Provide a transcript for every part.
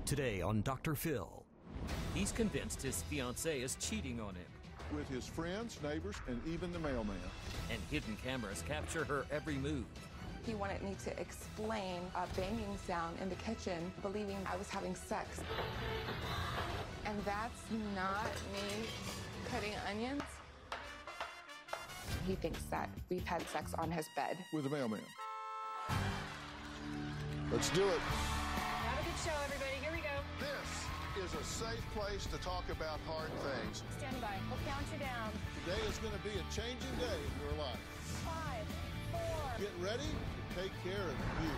Today on Dr. Phil. He's convinced his fiancée is cheating on him. With his friends, neighbors, and even the mailman. And hidden cameras capture her every move. He wanted me to explain a banging sound in the kitchen, believing I was having sex. And that's not me cutting onions. He thinks that we've had sex on his bed. With the mailman. Let's do it. Have a good show, everybody. Here we go. This is a safe place to talk about hard things. Stand by. We'll count you down. Today is going to be a changing day in your life. 5, 4. Get ready to take care of you.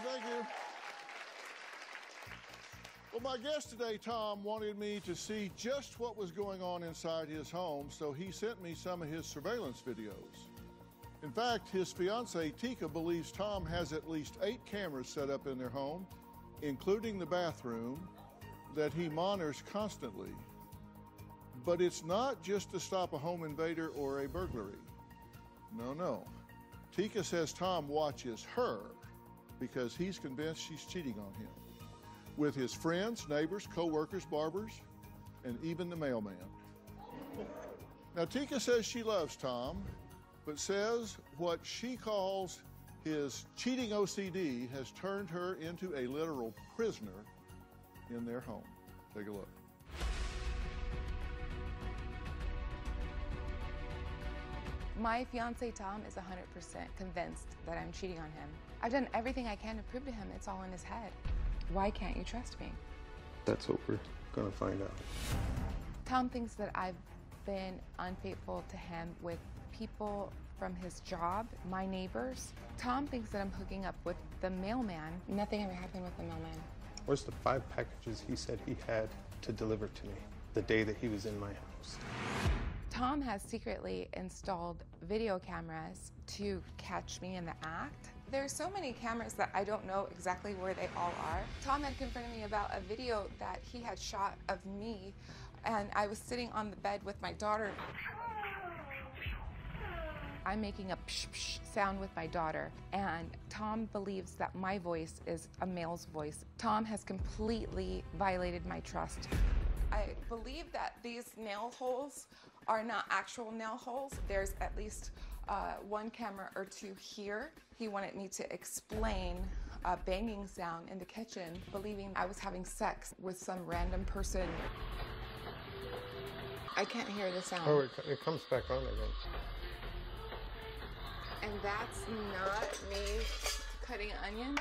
Thank you. Well, my guest today, Tom, wanted me to see just what was going on inside his home, so he sent me some of his surveillance videos. In fact, his fiancée, Tika, believes Tom has at least 8 cameras set up in their home, including the bathroom, that he monitors constantly. But it's not just to stop a home invader or a burglary. No. Tika says Tom watches her because he's convinced she's cheating on him with his friends, neighbors, co-workers, barbers, and even the mailman. Now, Tika says she loves Tom, but says what she calls his cheating OCD has turned her into a literal prisoner in their home. Take a look. My fiancé, Tom, is 100% convinced that I'm cheating on him. I've done everything I can to prove to him it's all in his head. Why can't you trust me? That's what we're gonna find out. Tom thinks that I've been unfaithful to him with people from his job, my neighbors. Tom thinks that I'm hooking up with the mailman. Nothing ever happened with the mailman. Where's the 5 packages he said he had to deliver to me the day that he was in my house? Tom has secretly installed video cameras to catch me in the act. There's so many cameras that I don't know exactly where they all are. Tom had confronted me about a video that he had shot of me, and I was sitting on the bed with my daughter. I'm making a psh psh sound with my daughter, and Tom believes that my voice is a male's voice. Tom has completely violated my trust. I believe that these nail holes are not actual nail holes. There's at least 1 camera or 2 here. He wanted me to explain a banging sound in the kitchen, believing I was having sex with some random person. I can't hear the sound. Oh, it comes back on again. And that's not me cutting onions.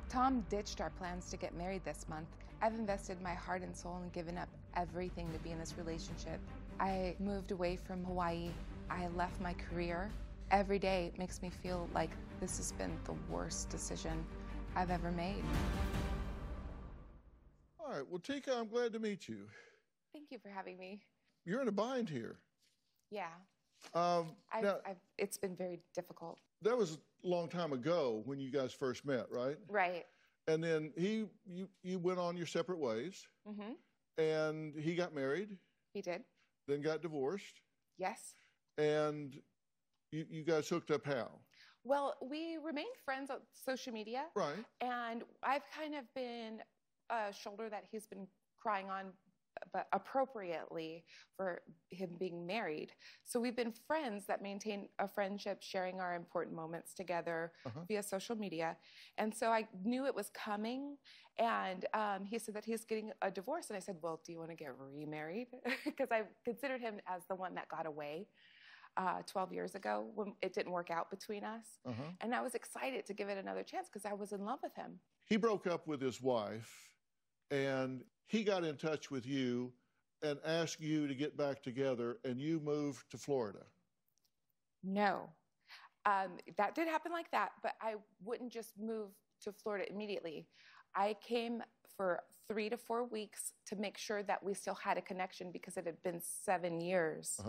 Tom ditched our plans to get married this month. I've invested my heart and soul and given up everything to be in this relationship. I moved away from Hawaii. I left my career. Every day makes me feel like this has been the worst decision I've ever made. All right, well, Tika, I'm glad to meet you. Thank you for having me. You're in a bind here. Yeah. Now, it's been very difficult. that was a long time ago when you guys first met, right? Right. And then you went on your separate ways. Mm-hmm. And he got married. He did. Then got divorced. Yes. And you guys hooked up how? Well, we remained friends on social media. Right. And I've kind of been a shoulder that he's been crying on, but appropriately for him being married. So we've been friends that maintain a friendship, sharing our important moments together via social media. And so I knew it was coming. And he said that he's getting a divorce. And I said, well, do you want to get remarried? Because I considered him as the one that got away 12 years ago when it didn't work out between us. And I was excited to give it another chance because I was in love with him. He broke up with his wife, and he got in touch with you and asked you to get back together, and you moved to Florida. No. That did happen like that, but I wouldn't just move to Florida immediately. I came for 3 to 4 weeks to make sure that we still had a connection because it had been 7 years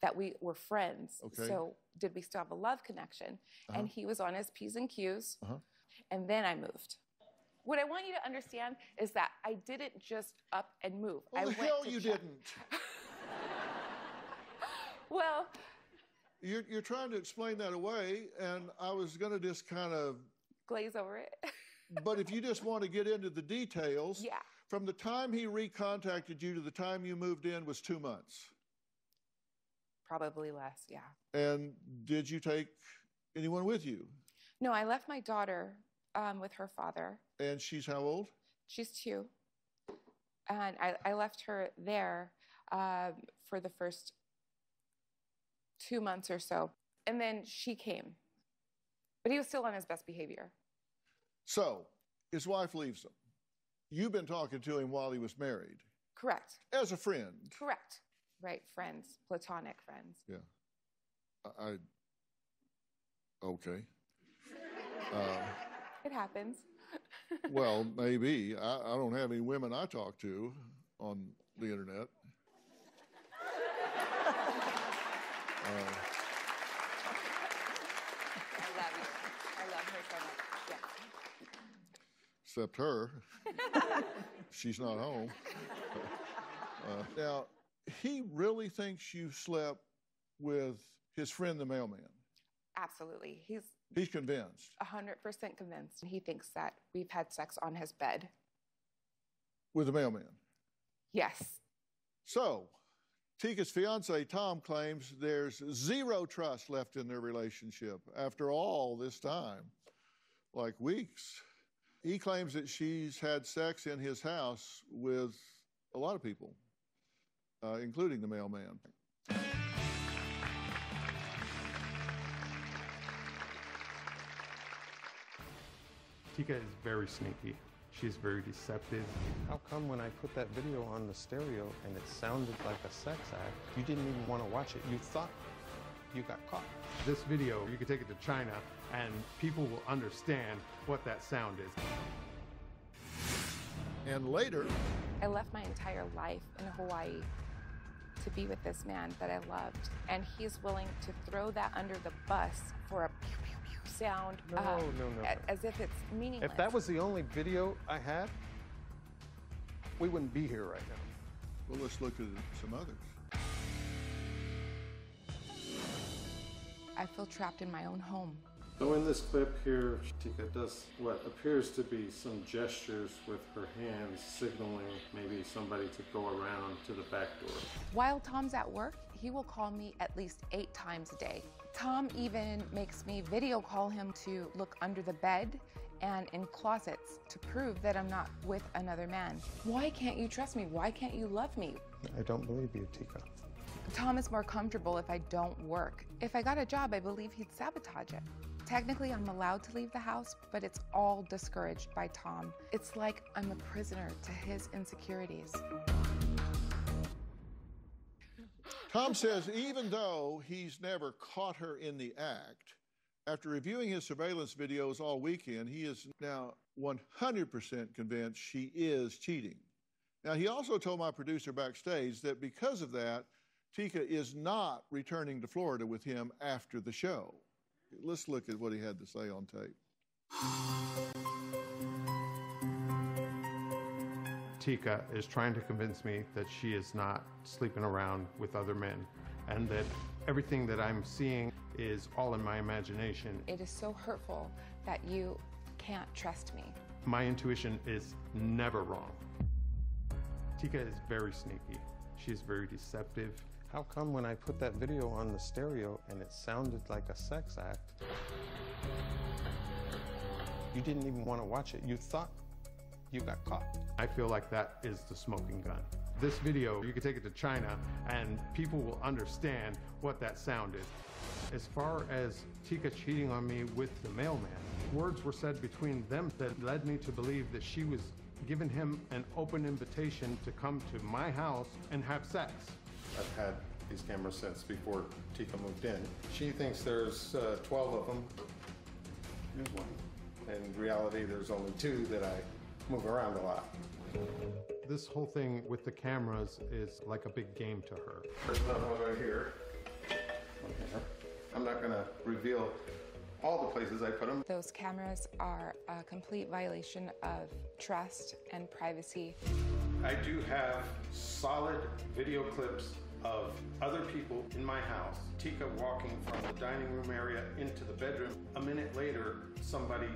that we were friends. Okay. So did we still have a love connection? And he was on his P's and Q's. And then I moved. What I want you to understand is that I didn't just up and move. Well, I the hell you check. didn't. Well, You're trying to explain that away, and I was going to just kind of... glaze over it. But if you just want to get into the details, Yeah. from the time he recontacted you to the time you moved in was 2 months. Probably less, yeah. And did you take anyone with you? No, I left my daughter with her father. And she's how old? She's 2. And I left her there for the first 2 months or so. And then she came. But he was still on his best behavior. So, his wife leaves him. You've been talking to him while he was married. Correct. As a friend. Correct. Right, friends, platonic friends. Yeah. Okay. It happens. Well, maybe. I don't have any women I talk to on the internet. I love you. I love her so much. Yeah. Except her. She's not home. Now, he really thinks you slept with his friend, the mailman. Absolutely. He's convinced. 100% convinced. He thinks that we've had sex on his bed. With the mailman. Yes. So, Tika's fiance, Tom, claims there's zero trust left in their relationship after all this time, like weeks. He claims that she's had sex in his house with a lot of people, including the mailman. Tika is very sneaky. She's very deceptive. How come when I put that video on the stereo and it sounded like a sex act, you didn't even want to watch it? You thought you got caught. This video, you can take it to China and people will understand what that sound is. And later, I left my entire life in Hawaii to be with this man that I loved. And he's willing to throw that under the bus for a pew, pew, pew sound. No. As if it's meaningless. If that was the only video I had, we wouldn't be here right now. well, let's look at some others. I feel trapped in my own home. So in this clip here, Tika does what appears to be some gestures with her hands signaling maybe somebody to go around to the back door. While Tom's at work, he will call me at least 8 times a day. Tom even makes me video call him to look under the bed and in closets to prove that I'm not with another man. Why can't you trust me? Why can't you love me? I don't believe you, Tika. Tom is more comfortable if I don't work. If I got a job, I believe he'd sabotage it. Technically, I'm allowed to leave the house, but it's all discouraged by Tom. It's like I'm a prisoner to his insecurities. Tom says even though he's never caught her in the act, after reviewing his surveillance videos all weekend, he is now 100% convinced she is cheating. Now, he also told my producer backstage that because of that, Tika is not returning to Florida with him after the show. Let's look at what he had to say on tape. Tika is trying to convince me that she is not sleeping around with other men and that everything that I'm seeing is all in my imagination. It is so hurtful that you can't trust me. My intuition is never wrong. Tika is very sneaky. She is very deceptive. How come when I put that video on the stereo and it sounded like a sex act, you didn't even want to watch it? You thought you got caught. I feel like that is the smoking gun. This video, you can take it to China and people will understand what that sound is. As far as Tika cheating on me with the mailman, words were said between them that led me to believe that she was giving him an open invitation to come to my house and have sex. I've had these cameras since before Tika moved in. She thinks there's 12 of them. Here's one. In reality, there's only 2 that I move around a lot. This whole thing with the cameras is like a big game to her. There's another one right here. I'm not gonna reveal all the places I put them. Those cameras are a complete violation of trust and privacy. I do have solid video clips of other people in my house. Tika walking from the dining room area into the bedroom. A minute later, somebody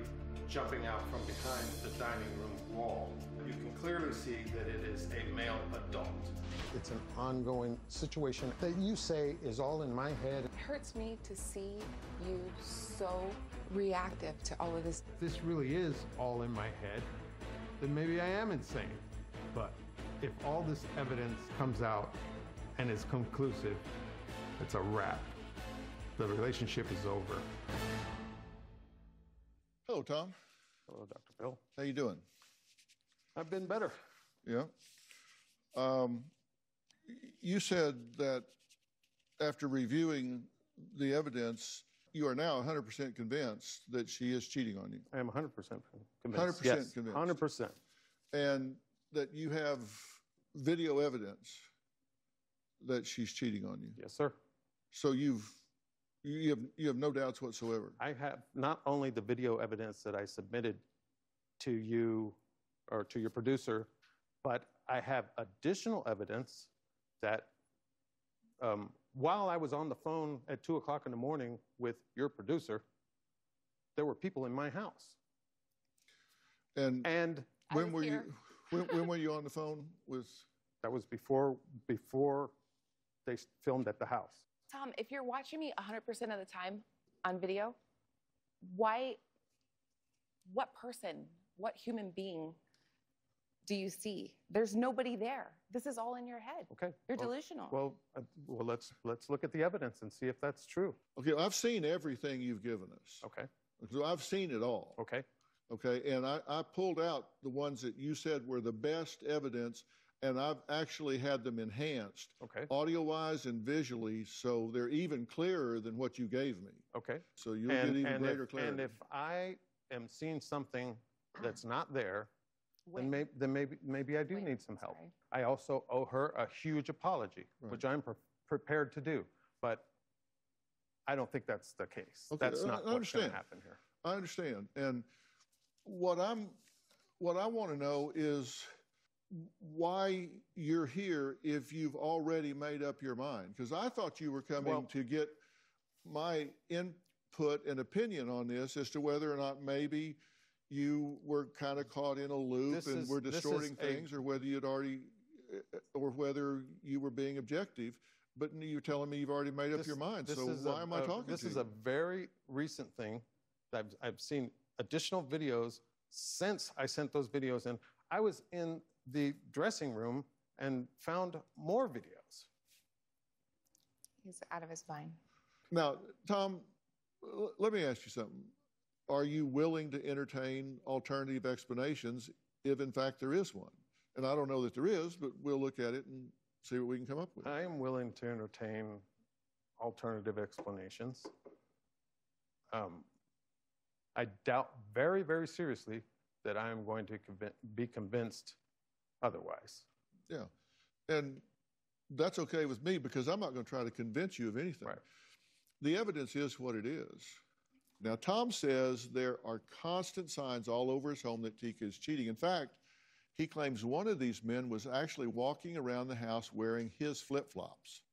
jumping out from behind the dining room wall. You can clearly see that it is a male adult. It's an ongoing situation that you say is all in my head. It hurts me to see you so reactive to all of this. If this really is all in my head, then maybe I am insane. But if all this evidence comes out and is conclusive, it's a wrap. The relationship is over. Hello, Tom. Hello, Dr. Bill. How you doing? I've been better. Yeah. You said that after reviewing the evidence, you are now 100% convinced that she is cheating on you. I am 100% convinced. 100% yes, convinced. 100%. And that you have video evidence that she's cheating on you. Yes, sir. So you have no doubts whatsoever. I have not only the video evidence that I submitted to you or to your producer, but I have additional evidence that while I was on the phone at 2 o'clock in the morning with your producer, there were people in my house. And when were here. you when were you on the phone with? That was before they filmed at the house. Tom, if you're watching me 100% of the time on video, what person, what human being do you see? There's nobody there. This is all in your head. Okay. You're delusional. Well, let's look at the evidence and see if that's true. Okay, I've seen everything you've given us. Okay. So I've seen it all. Okay. Okay, and I pulled out the ones that you said were the best evidence, and I've actually had them enhanced, Okay. audio-wise and visually, so they're even clearer than what you gave me. Okay. So you'll get even greater clarity. And if I am seeing something that's not there, Wait. then maybe I do Wait, need some I'm help. sorry. I also owe her a huge apology, Right. which I'm prepared to do. But I don't think that's the case. Okay, That's not I what's going understand. to happen here. I understand. And what I want to know is why you're here if you've already made up your mind. Because I thought you were coming to get my input and opinion on this as to whether or not maybe you were kind of caught in a loop and were distorting things, or whether you'd already, or whether you were being objective. But you're telling me you've already made up your mind. So why am I talking to you? This is a very recent thing. I've seen additional videos since I sent those videos in. I was in the dressing room and found more videos. He's out of his mind. Now, Tom, let me ask you something. Are you willing to entertain alternative explanations if, in fact, there is one? And I don't know that there is, but we'll look at it and see what we can come up with. I am willing to entertain alternative explanations. I doubt very, very seriously that I am going to be convinced otherwise. Yeah. And that's okay with me, because I'm not going to try to convince you of anything. Right. The evidence is what it is. Now, Tom says there are constant signs all over his home that Tika is cheating. In fact, he claims one of these men was actually walking around the house wearing his flip-flops.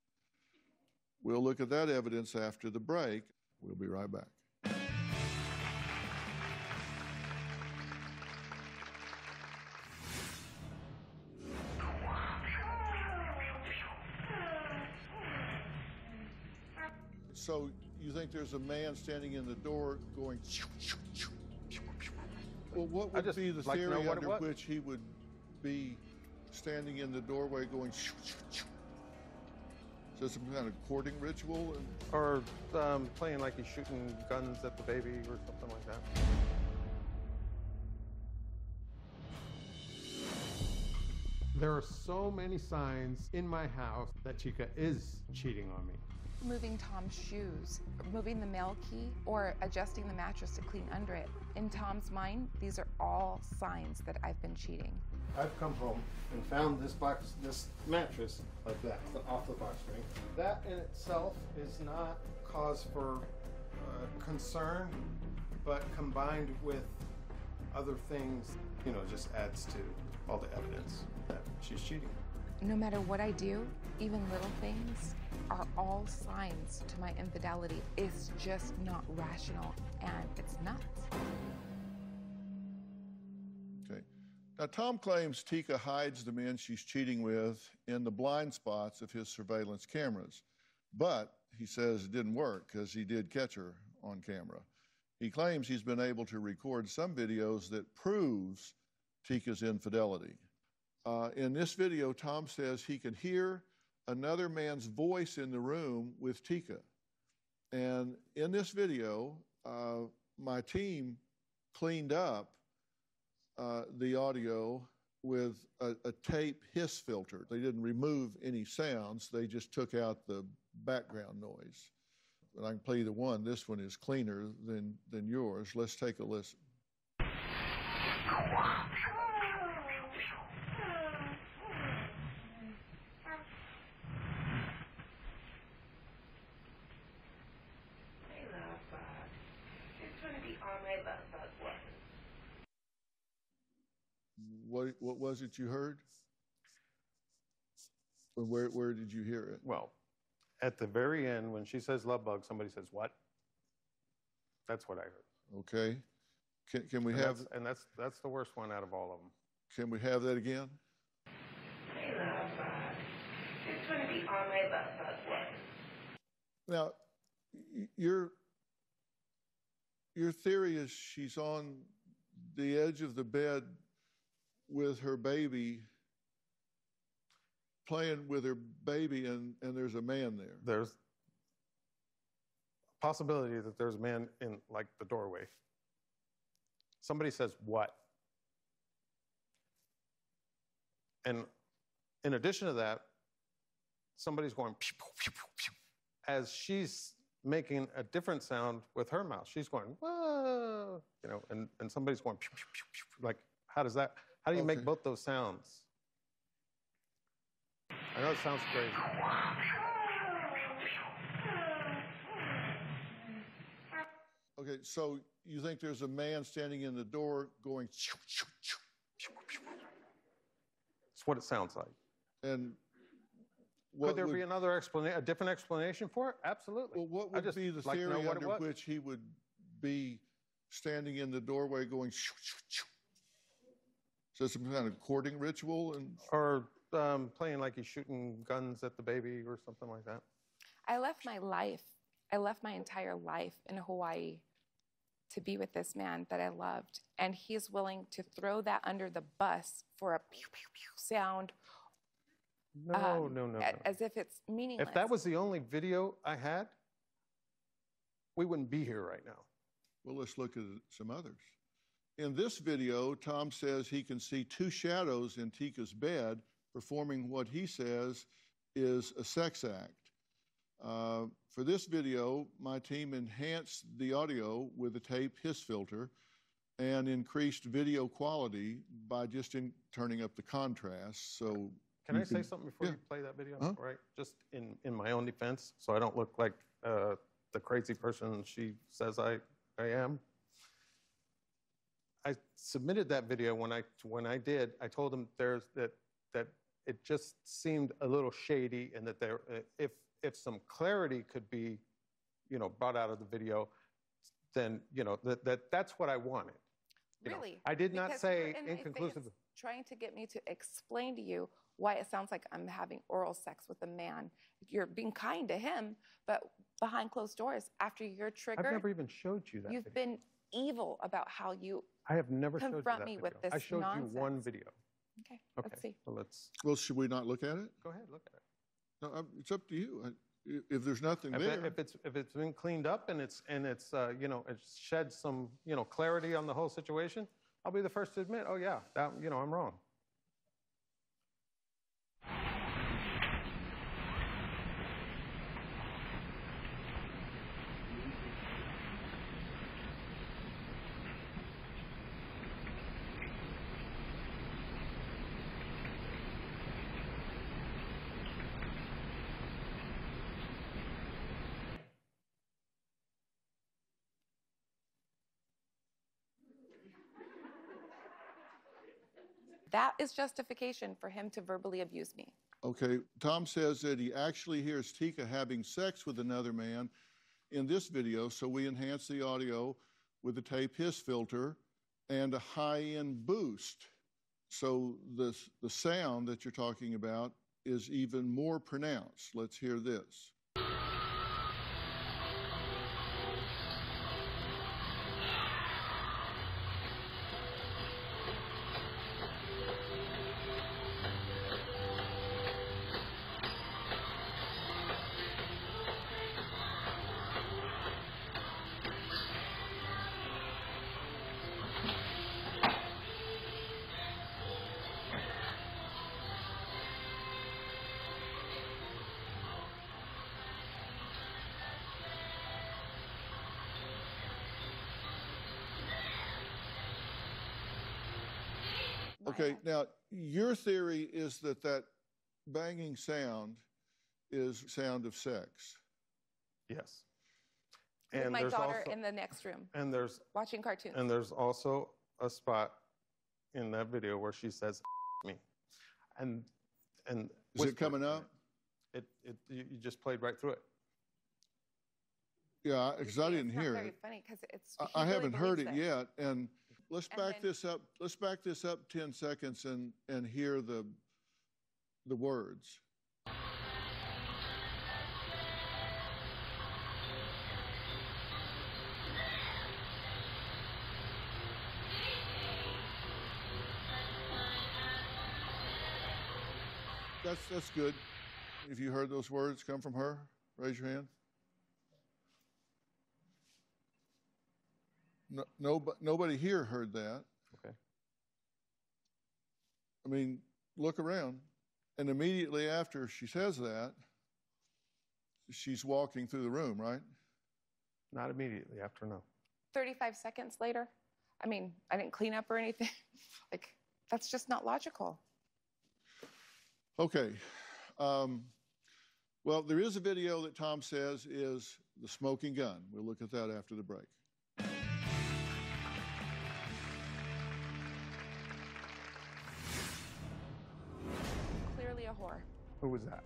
We'll look at that evidence after the break. We'll be right back. So you think there's a man standing in the door going, well, what would be the theory under which he would be standing in the doorway going, is that some kind of courting ritual? Or playing like he's shooting guns at the baby or something like that. There are so many signs in my house that Tika is cheating on me. moving Tom's shoes, moving the mail key, or adjusting the mattress to clean under it. In Tom's mind, these are all signs that I've been cheating. I've come home and found this mattress like that, off the box spring. That in itself is not cause for concern, but combined with other things, just adds to all the evidence that she's cheating. No matter what I do, even little things are all signs to my infidelity. It's just not rational, and it's nuts. Okay. Now, Tom claims Tika hides the men she's cheating with in the blind spots of his surveillance cameras. But he says it didn't work because he did catch her on camera. He claims he's been able to record some videos that proves Tika's infidelity. In this video, Tom says he can hear another man's voice in the room with Tika. And in this video, my team cleaned up the audio with a tape hiss filter. They didn't remove any sounds. They just took out the background noise. And I can play either one. This one is cleaner than yours. Let's take a listen. What was it you heard? Or where did you hear it? Well, at the very end, when she says love bug, somebody says, what? That's what I heard. Okay. Can we have... And that's the worst one out of all of them. Can we have that again? Hey, love bug. It's going to be on my love bug one. Now, your theory is she's on the edge of the bed with her baby, playing with her baby, and there's a man there. There's a possibility that there's a man in, like, the doorway. Somebody says, what? And in addition to that, somebody's going, pew, pew, pew, pew, as she's making a different sound with her mouth. She's going, whoa, and somebody's going, pew, pew, pew, pew. Like, how do you make both those sounds? I know it sounds crazy. Okay, so you think there's a man standing in the door going... That's what it sounds like. And could there be another explanation, a different explanation for it? Absolutely. Well, what would be the theory under which he would be standing in the doorway going... Is that some kind of courting ritual? Or playing like he's shooting guns at the baby or something like that? I left my entire life in Hawaii to be with this man that I loved. And he's willing to throw that under the bus for a pew, pew, pew sound. No. As if it's meaningless. If that was the only video I had, we wouldn't be here right now. Well, let's look at some others. In this video, Tom says he can see two shadows in Tika's bed performing what he says is a sex act. For this video, my team enhanced the audio with a tape hiss filter and increased video quality by just turning up the contrast. So, can I say something before you play that video? Right, just in my own defense, so I don't look like the crazy person she says I am. I submitted that video when I did. I told them that it just seemed a little shady, and that there if some clarity could be, brought out of the video, then that's what I wanted. Really? I did not say inconclusive. Trying to get me to explain to you why it sounds like I'm having oral sex with a man. You're being kind to him, but behind closed doors, after you're triggered, I've never even showed you that. You've been evil about how you I have never showed you that confront me with this I showed nonsense. you one video. Okay, let's see. Well, should we not look at it? Go ahead, look at it. No, it's up to you. If there's nothing there, if it's been cleaned up and it's it shed some clarity on the whole situation, I'll be the first to admit, oh yeah, that I'm wrong. That is justification for him to verbally abuse me. Okay, Tom says that he actually hears Tika having sex with another man in this video, so we enhance the audio with the tape hiss filter and a high-end boost. So the sound that you're talking about is even more pronounced. Let's hear this. Okay, now your theory is that that banging sound is sound of sex. Yes. With my there's daughter also- in the next room and there's watching cartoons. And there's also a spot in that video where she says me. And Is it coming up? You just played right through it. Yeah, because I didn't hear It's not very it. funny because it's. I he really haven't heard it believes yet, and let's And back then- this up. Let's back this up 10 seconds and hear the words. That's good. If you heard those words come from her, raise your hand. Nobody here heard that. Okay. I mean, look around. And immediately after she says that, she's walking through the room, right? Not immediately after, no. 35 seconds later. I mean, I didn't clean up or anything. Like, that's just not logical. Okay. Well, there is a video that Tom says is the smoking gun. We'll look at that after the break. Clearly a whore. Who was that?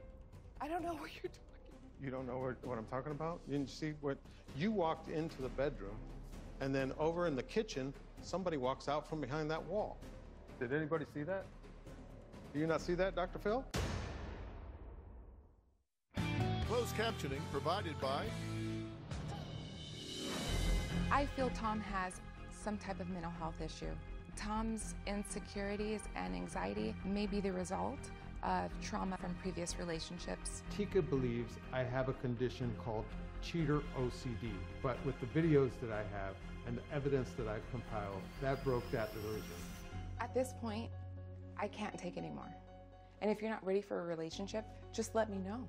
I don't know what you're talking. You don't know what I'm talking about? You didn't see what you walked into the bedroom, and then over in the kitchen, somebody walks out from behind that wall. Did anybody see that? Do you not see that, Dr. Phil? Closed captioning provided by... I feel Tom has some type of mental health issue. Tom's insecurities and anxiety may be the result of trauma from previous relationships. Tika believes I have a condition called cheater OCD, but with the videos that I have and the evidence that I've compiled, that broke that delusion. At this point, I can't take anymore. And if you're not ready for a relationship, just let me know.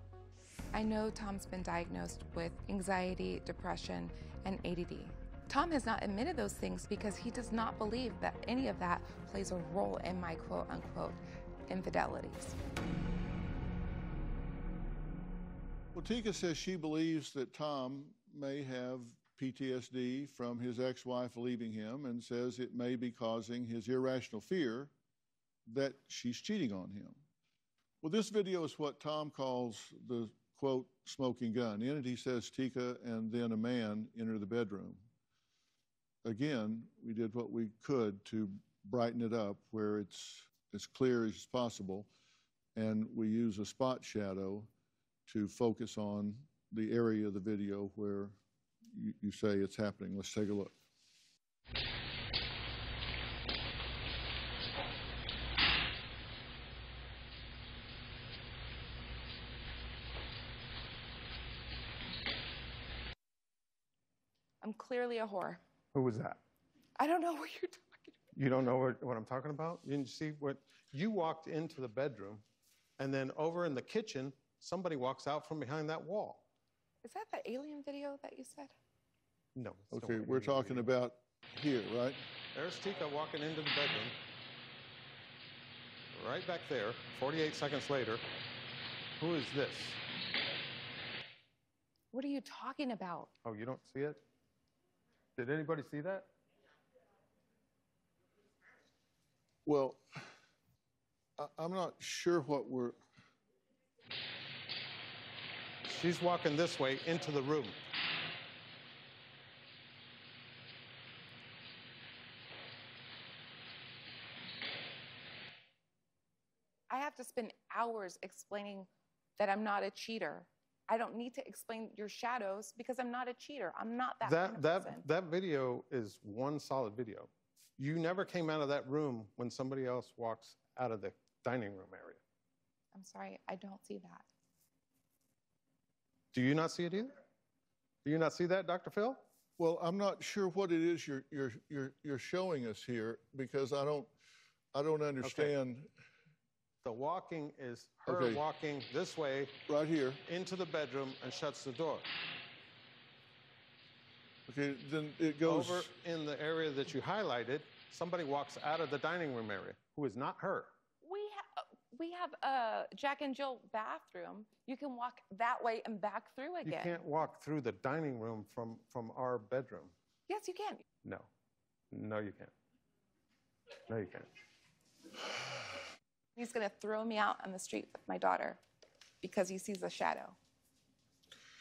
I know Tom's been diagnosed with anxiety, depression, and ADD. Tom has not admitted those things because he does not believe that any of that plays a role in my quote-unquote infidelities. Well, Tika says she believes that Tom may have PTSD from his ex-wife leaving him and says it may be causing his irrational fear that she's cheating on him. Well, this video is what Tom calls the, quote, smoking gun. In it, he says Tika and then a man enter the bedroom. Again, we did what we could to brighten it up where it's as clear as possible, and we use a spot shadow to focus on the area of the video where you say it's happening. Let's take a look. I'm clearly a whore. Who was that? I don't know what you're talking about. You don't know what I'm talking about? You didn't see what you walked into the bedroom, and then over in the kitchen, somebody walks out from behind that wall. Is that the alien video that you said? No. it's Okay, nowhere we're near talking you. about here, right? There's Tika walking into the bedroom. Right back there, 48 seconds later. Who is this? What are you talking about? Oh, you don't see it? Did anybody see that? Well, I'm not sure what we're... She's walking this way into the room. I have to spend hours explaining that I'm not a cheater. I don't need to explain your shadows because I'm not a cheater. I'm not that kind of person. That video is one solid video. You never came out of that room when somebody else walks out of the dining room area. I'm sorry, I don't see that. Do you not see it either? Do you not see that, Dr. Phil? Well, I'm not sure what it is you're showing us here because I don't understand. Okay. The walking is her Okay. walking this way Right here. into the bedroom and shuts the door. Okay, then it goes... Over in the area that you highlighted, somebody walks out of the dining room area who is not her. We have a Jack and Jill bathroom. You can walk that way and back through again. You can't walk through the dining room from our bedroom. Yes, you can. No. No, you can't. No, you can't. He's going to throw me out on the street with my daughter because he sees a shadow.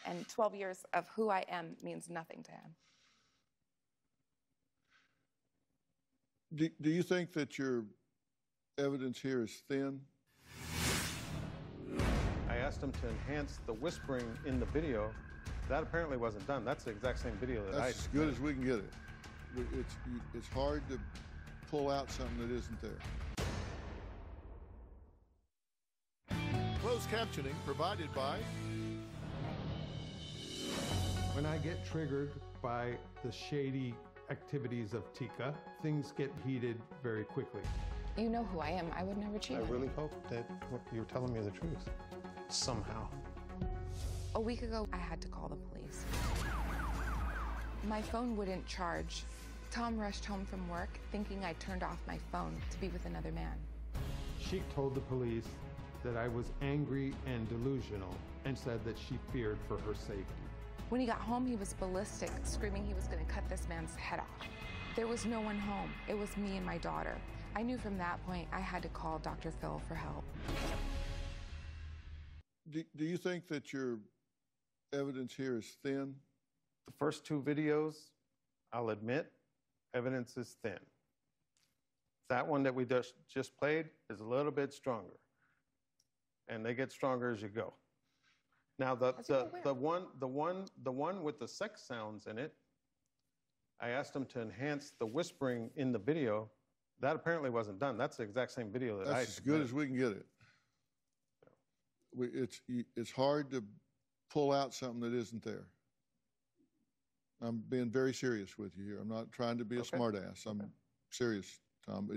And 12 years of who I am means nothing to him. Do you think that your evidence here is thin? I asked him to enhance the whispering in the video. That apparently wasn't done. That's the exact same video that That's as good as we can get it. It's hard to pull out something that isn't there. Closed captioning provided by... When I get triggered by the shady activities of Tika, things get heated very quickly. You know who I am. I would never cheat I on you. really hope that you're telling me the truth. Somehow. A week ago, I had to call the police. My phone wouldn't charge. Tom rushed home from work thinking I turned off my phone to be with another man. She told the police that I was angry and delusional and said that she feared for her safety. When he got home, he was ballistic, screaming he was going to cut this man's head off. There was no one home. It was me and my daughter. I knew from that point I had to call Dr. Phil for help. Do you think that your evidence here is thin? The first two videos, I'll admit, evidence is thin. That one that we just played is a little bit stronger. And they get stronger as you go. Now the one with the sex sounds in it, I asked them to enhance the whispering in the video. That apparently wasn't done. That's the exact same video that That's as good as we can get it. It's hard to pull out something that isn't there. I'm being very serious with you here. I'm not trying to be a smartass. I'm serious, Tom.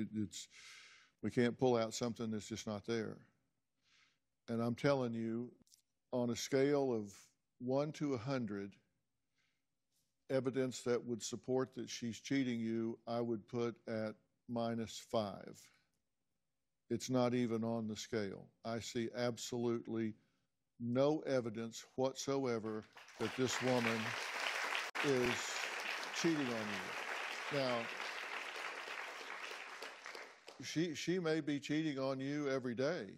We can't pull out something that's just not there. And I'm telling you, on a scale of 1 to 100, evidence that would support that she's cheating you, I would put at -5. It's not even on the scale. I see absolutely no evidence whatsoever that this woman is cheating on you. Now, she may be cheating on you every day,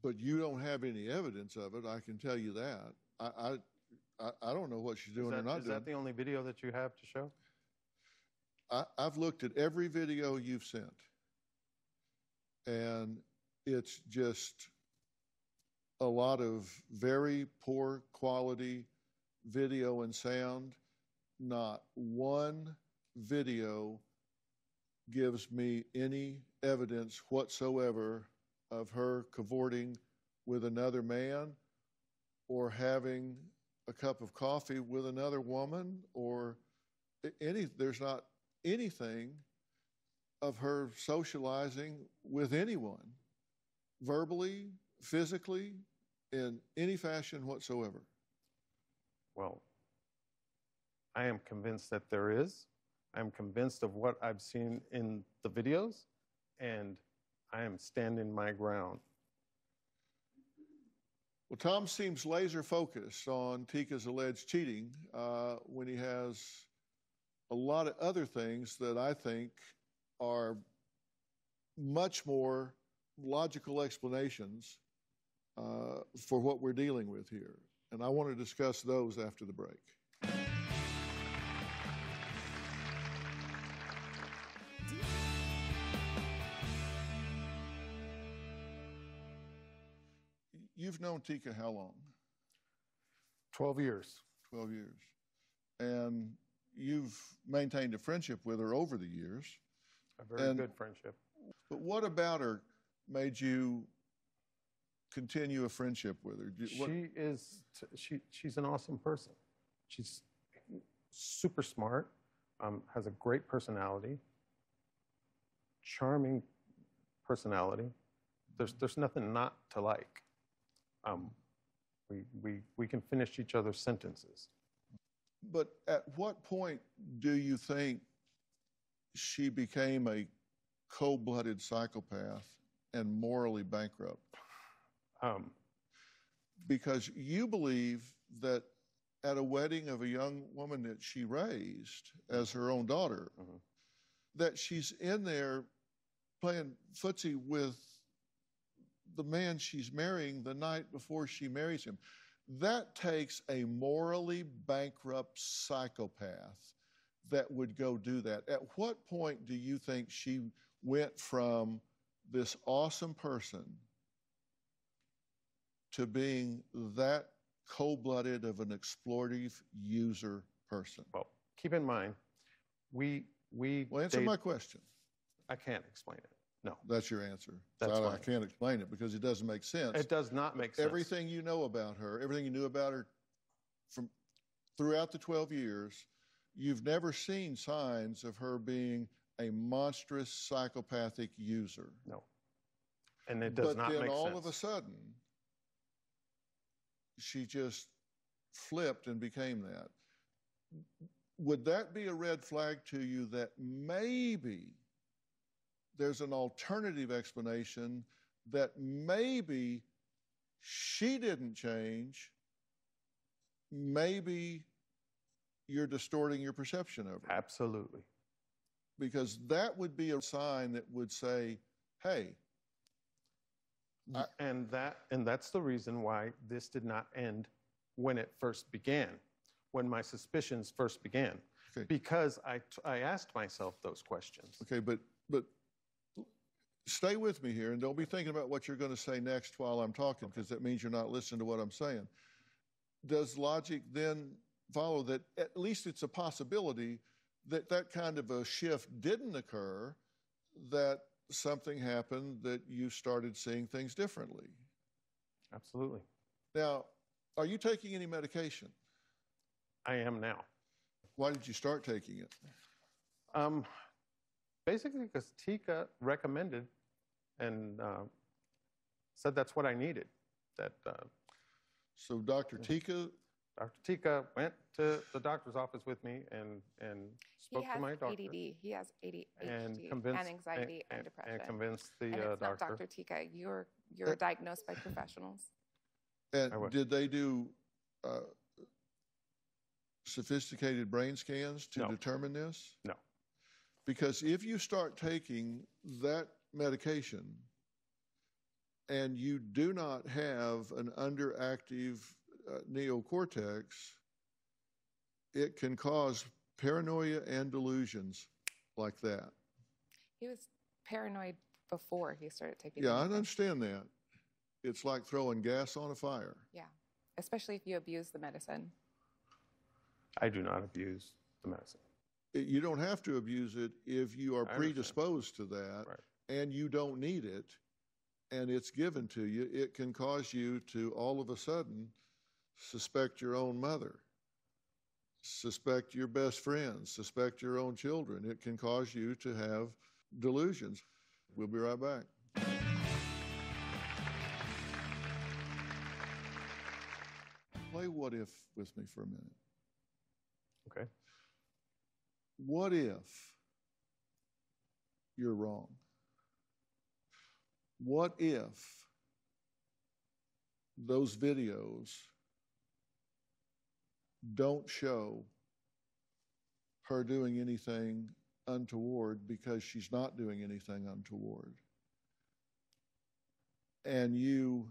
but you don't have any evidence of it. I can tell you that. I don't know what she's doing or not doing. Is that the only video that you have to show? I've looked at every video you've sent, and it's just a lot of very poor quality video and sound. Not one video gives me any evidence whatsoever of her cavorting with another man or having a cup of coffee with another woman or there's not anything of her socializing with anyone, verbally, physically, in any fashion whatsoever. Well, I am convinced that there is. I'm convinced of what I've seen in the videos, and I am standing my ground. Well, Tom seems laser focused on Tika's alleged cheating when he has a lot of other things that I think are much more logical explanations for what we're dealing with here. And I want to discuss those after the break. You've known Tika how long? 12 years. 12 years. And you've maintained a friendship with her over the years. A very good friendship. But what about her made you continue a friendship with her? She's an awesome person. She's super smart, has a great personality, charming personality. There's nothing not to like. We can finish each other's sentences. But at what point do you think she became a cold-blooded psychopath and morally bankrupt? Because you believe that at a wedding of a young woman that she raised as her own daughter, that she's in there playing footsie with the man she's marrying the night before she marries him. That takes a morally bankrupt psychopath that would go do that. At what point do you think she went from this awesome person to being that cold-blooded of an exploitive user person? Well, keep in mind, we Well, answer my question. I can't explain it. No. That's your answer. That's So I fine. can't explain it because it doesn't make sense. It does not make sense. Everything you know about her, everything you knew about her from throughout the 12 years, you've never seen signs of her being a monstrous psychopathic user. No. And it does not make sense. But then all of a sudden, she just flipped and became that. Would that be a red flag to you that maybe there's an alternative explanation, that maybe she didn't change, maybe you're distorting your perception of her? Absolutely. Because that would be a sign that would say, hey. And that's the reason why this did not end when it first began, when my suspicions first began. Okay. Because I asked myself those questions. Okay, but stay with me here, and don't be thinking about what you're going to say next while I'm talking, because that means you're not listening to what I'm saying. Does logic then follow that at least it's a possibility that that kind of a shift didn't occur, that something happened, that you started seeing things differently? Absolutely. Now, are you taking any medication? I am now. Why did you start taking it? Basically because Tika recommended and said that's what I needed. So Dr. Tika? Dr. Tika went to the doctor's office with me and spoke to my doctor. He has ADHD and convinced, anxiety and depression. And convinced the and it's doctor. not Dr. Tika. You're diagnosed by professionals. And did they do sophisticated brain scans to determine this? No. Because if you start taking that medication and you do not have an underactive neocortex, it can cause paranoia and delusions like that. He was paranoid before he started taking Yeah, I medicine. understand that. It's like throwing gas on a fire. Yeah, especially if you abuse the medicine. I do not abuse the medicine. You don't have to abuse it if you are predisposed to that, and you don't need it, and it's given to you. It can cause you to all of a sudden suspect your own mother, suspect your best friends, suspect your own children. It can cause you to have delusions. We'll be right back. Play What If with me for a minute. Okay. What if you're wrong? What if those videos don't show her doing anything untoward because she's not doing anything untoward? and you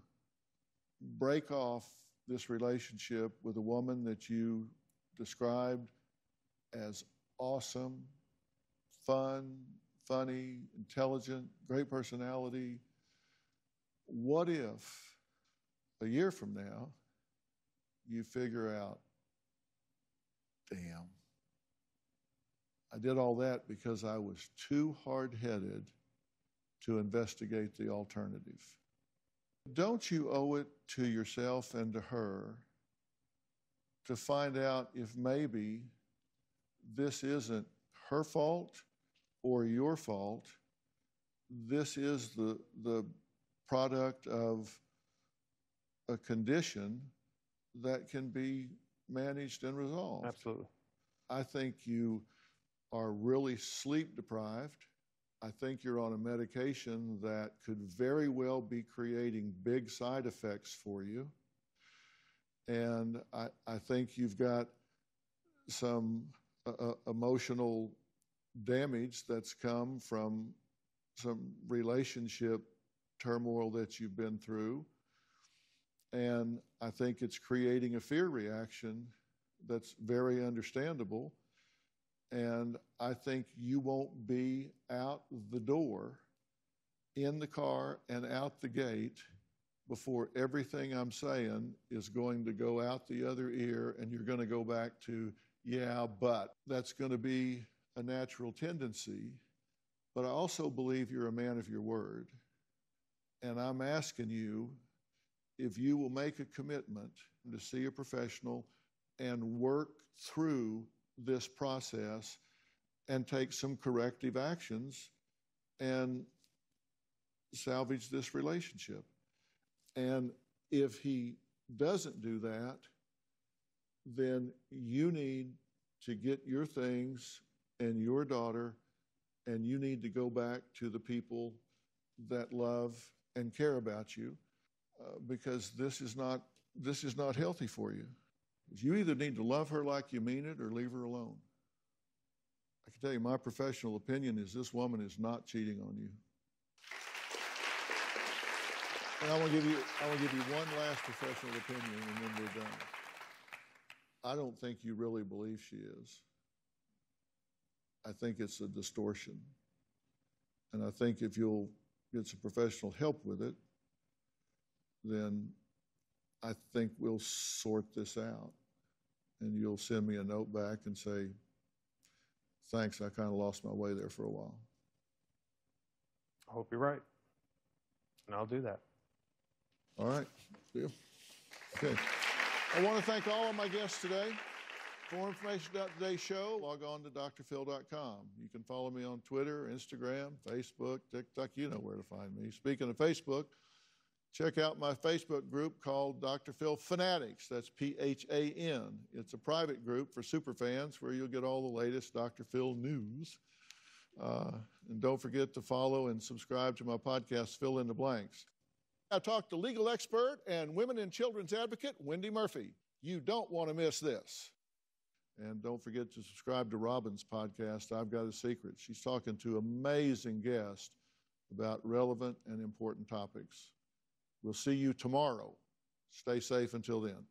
break off this relationship with a woman that you described as awesome, fun, funny, intelligent, great personality, what if a year from now you figure out, damn, I did all that because I was too hard-headed to investigate the alternative? Don't you owe it to yourself and to her to find out if maybe this isn't her fault or your fault? This is the product of a condition that can be managed and resolved. Absolutely. I think you are really sleep deprived. I think you're on a medication that could very well be creating big side effects for you. And I think you've got some emotional damage that's come from some relationship turmoil that you've been through. And I think it's creating a fear reaction that's very understandable. And I think you won't be out the door, in the car and out the gate before everything I'm saying is going to go out the other ear and you're going to go back to, yeah, but. That's going to be a natural tendency. But I also believe you're a man of your word. And I'm asking you if you will make a commitment to see a professional and work through this process and take some corrective actions and salvage this relationship. And if he doesn't do that, then you need to get your things and your daughter, and you need to go back to the people that love and care about you, because this is not healthy for you. You either need to love her like you mean it or leave her alone. I can tell you my professional opinion is this woman is not cheating on you. And I want to give you one last professional opinion and then we're done. I don't think you really believe she is. I think it's a distortion. And I think if you'll get some professional help with it, then I think we'll sort this out. And you'll send me a note back and say, thanks, I kind of lost my way there for a while. I hope you're right. And I'll do that. All right, deal. Okay. I want to thank all of my guests today. For more information about today's show, log on to drphil.com. You can follow me on Twitter, Instagram, Facebook, TikTok. You know where to find me. Speaking of Facebook, check out my Facebook group called Dr. Phil Fanatics. That's P-H-A-N. It's a private group for superfans where you'll get all the latest Dr. Phil news. And don't forget to follow and subscribe to my podcast, Fill in the Blanks. I talked to legal expert and women and children's advocate, Wendy Murphy. You don't want to miss this. And don't forget to subscribe to Robin's podcast, I've Got a Secret. She's talking to amazing guests about relevant and important topics. We'll see you tomorrow. Stay safe until then.